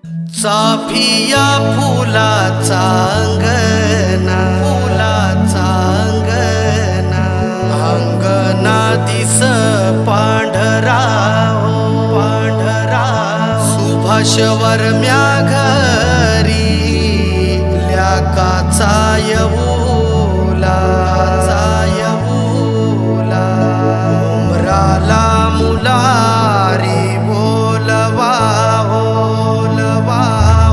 चाफिया फुलाचा अंगणा, फुलाचा अंगणा, अंगणा दिस पांढरा हो पांढरा. सुभाष वर्म्या घरी ल्याकाचा येऊला, येऊला. उमराला मुलारी बोलवा हो, बोलवा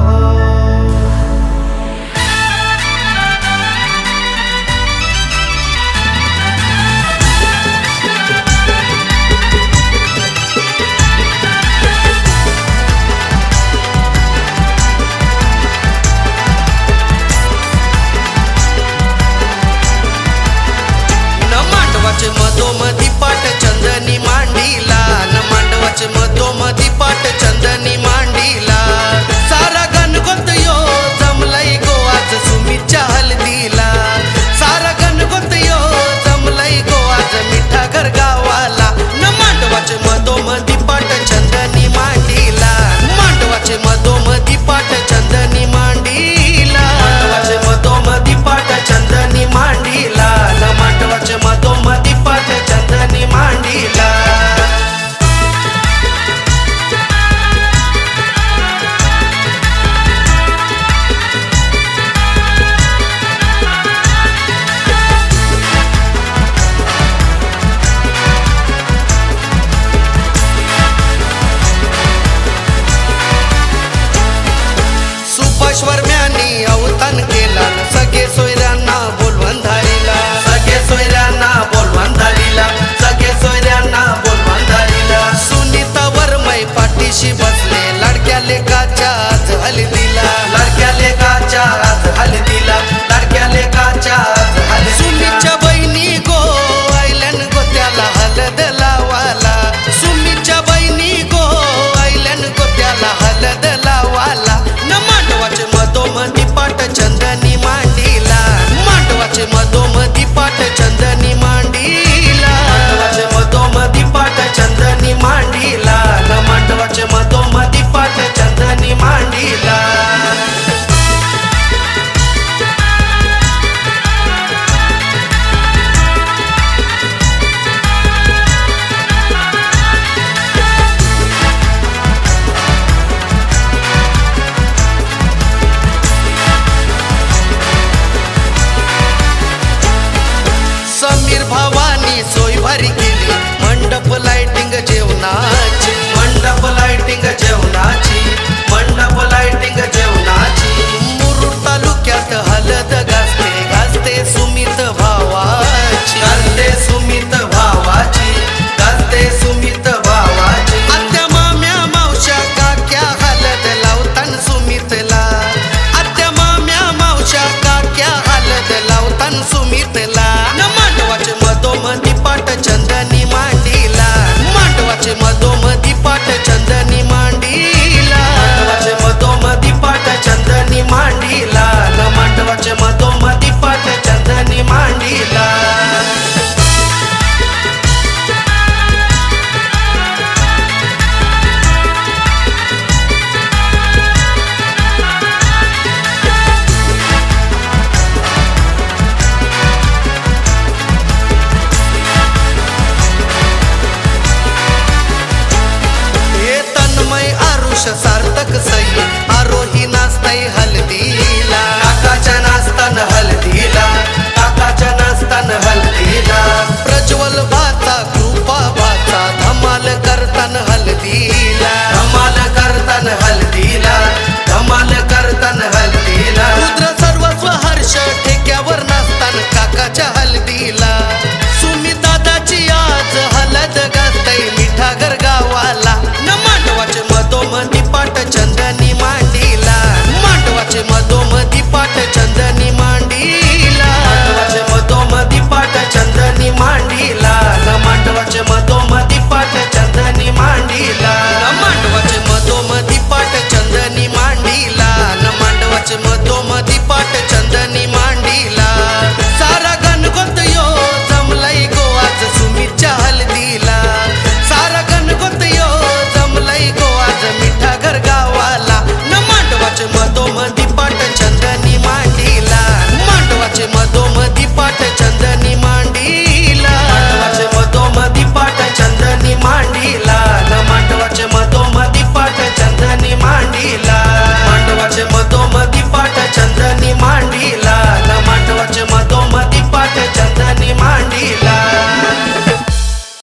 हो. मांडवाचे मधोमधी पाट चंदनी मांडीला, न मांडवाचे मधोमधी पाट चंदनी मांडीला. सारा गणगोत यो जमलई गो आज सुमीच्या हल्दीला, सारा गणगोत यो जमलई गो आज मिठा घर गावाला. न मांडवाचे मधोमधी पाट चंदनी मांडीला, मांडवाचे मधोमधी पाट चंदनी मांडीला, मांडवाचे मधोमधी पाट चंदनी मांडीला, न मांडवाचे मधोमधी पाट चंदनी मांडीला. सुभाष वर्मा